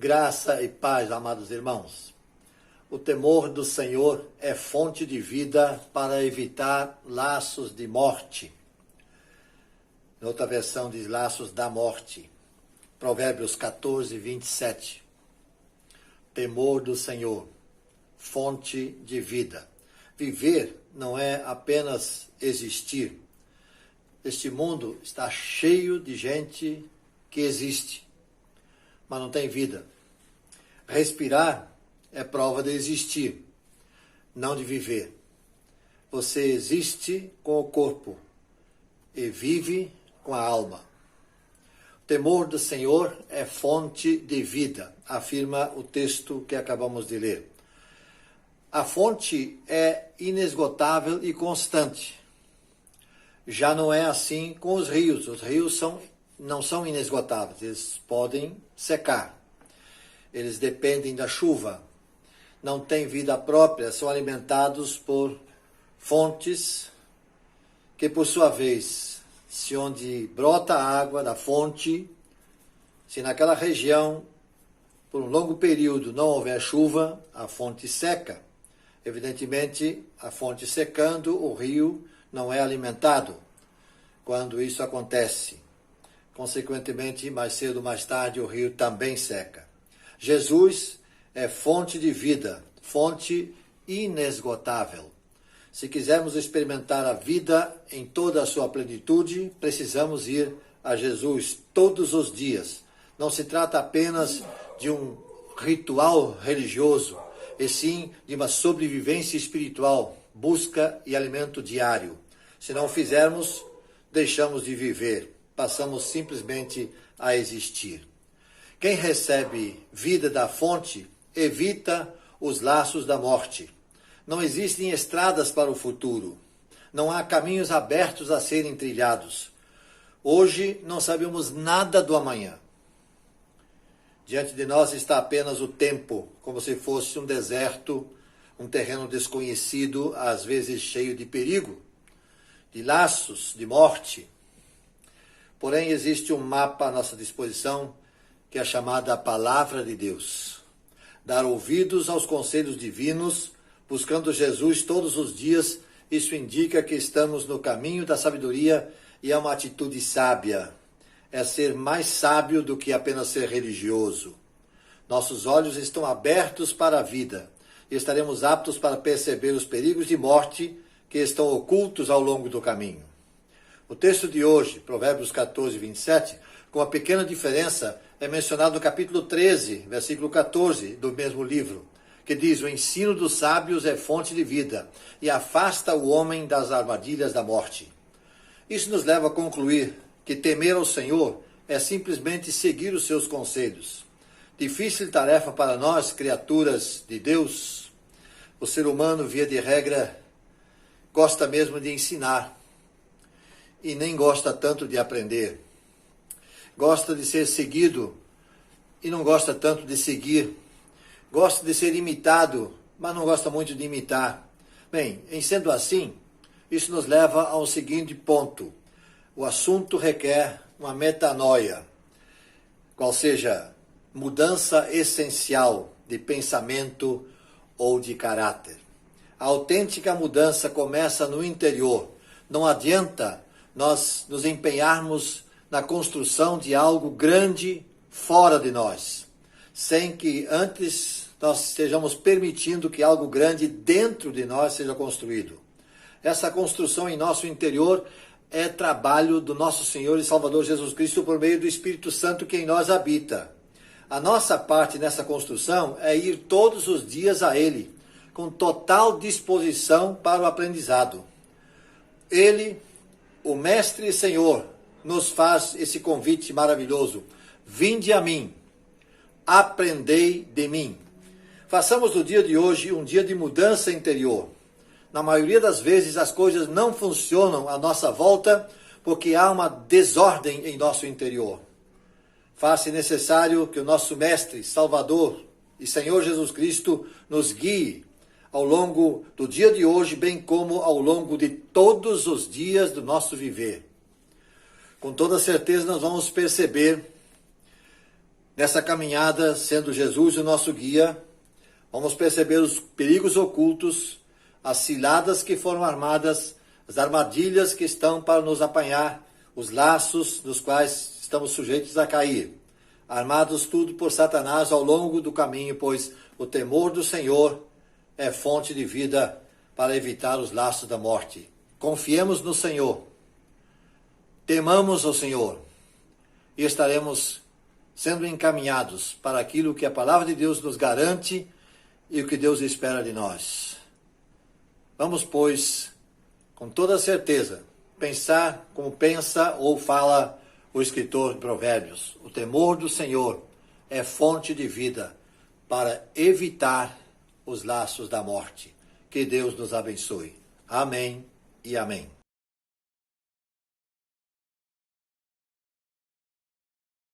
Graça e paz, amados irmãos. O temor do Senhor é fonte de vida para evitar laços de morte. Em outra versão diz laços da morte. Provérbios 14, 27. Temor do Senhor, fonte de vida. Viver não é apenas existir. Este mundo está cheio de gente que existe, mas não tem vida. Respirar é prova de existir, não de viver. Você existe com o corpo e vive com a alma. O temor do Senhor é fonte de vida, afirma o texto que acabamos de ler. A fonte é inesgotável e constante. Já não é assim com os rios. Os rios não são inesgotáveis, eles podem secar. Eles dependem da chuva, não têm vida própria, são alimentados por fontes que, por sua vez, se onde brota a água da fonte, se naquela região, por um longo período, não houver chuva, a fonte seca. Evidentemente, a fonte secando, o rio não é alimentado quando isso acontece. Consequentemente, mais cedo ou mais tarde, o rio também seca. Jesus é fonte de vida, fonte inesgotável. Se quisermos experimentar a vida em toda a sua plenitude, precisamos ir a Jesus todos os dias. Não se trata apenas de um ritual religioso, e sim de uma sobrevivência espiritual, busca e alimento diário. Se não fizermos, deixamos de viver, passamos simplesmente a existir. Quem recebe vida da fonte evita os laços da morte. Não existem estradas para o futuro. Não há caminhos abertos a serem trilhados. Hoje não sabemos nada do amanhã. Diante de nós está apenas o tempo, como se fosse um deserto, um terreno desconhecido, às vezes cheio de perigo, de laços, de morte. Porém, existe um mapa à nossa disposição, que é a chamada Palavra de Deus. Dar ouvidos aos conselhos divinos, buscando Jesus todos os dias, isso indica que estamos no caminho da sabedoria e é uma atitude sábia. É ser mais sábio do que apenas ser religioso. Nossos olhos estão abertos para a vida e estaremos aptos para perceber os perigos de morte que estão ocultos ao longo do caminho. O texto de hoje, Provérbios 14, 27, com uma pequena diferença, é mencionado no capítulo 13, versículo 14 do mesmo livro, que diz: o ensino dos sábios é fonte de vida e afasta o homem das armadilhas da morte. Isso nos leva a concluir que temer ao Senhor é simplesmente seguir os seus conselhos. Difícil tarefa para nós, criaturas de Deus. O ser humano, via de regra, gosta mesmo de ensinar e nem gosta tanto de aprender. Gosta de ser seguido e não gosta tanto de seguir. Gosta de ser imitado, mas não gosta muito de imitar. Bem, em sendo assim, isso nos leva ao seguinte ponto. O assunto requer uma metanoia, qual seja, mudança essencial de pensamento ou de caráter. A autêntica mudança começa no interior. Não adianta nós nos empenharmos na construção de algo grande fora de nós, sem que antes nós estejamos permitindo que algo grande dentro de nós seja construído. Essa construção em nosso interior é trabalho do nosso Senhor e Salvador Jesus Cristo por meio do Espírito Santo que em nós habita. A nossa parte nessa construção é ir todos os dias a Ele, com total disposição para o aprendizado. Ele, o Mestre e Senhor, nos faz esse convite maravilhoso. Vinde a mim, aprendei de mim. Façamos do dia de hoje um dia de mudança interior. Na maioria das vezes as coisas não funcionam à nossa volta porque há uma desordem em nosso interior. Faz-se necessário que o nosso Mestre, Salvador e Senhor Jesus Cristo nos guie ao longo do dia de hoje, bem como ao longo de todos os dias do nosso viver. Com toda certeza nós vamos perceber Nessa caminhada, sendo Jesus o nosso guia, vamos perceber os perigos ocultos, as ciladas que foram armadas, as armadilhas que estão para nos apanhar, os laços nos quais estamos sujeitos a cair. Armados tudo por Satanás ao longo do caminho, pois o temor do Senhor é fonte de vida para evitar os laços da morte. Confiemos no Senhor, temamos o Senhor e estaremos sendo encaminhados para aquilo que a palavra de Deus nos garante e o que Deus espera de nós. Vamos, pois, com toda certeza, pensar como pensa ou fala o escritor de Provérbios. O temor do Senhor é fonte de vida para evitar os laços da morte. Que Deus nos abençoe. Amém e amém.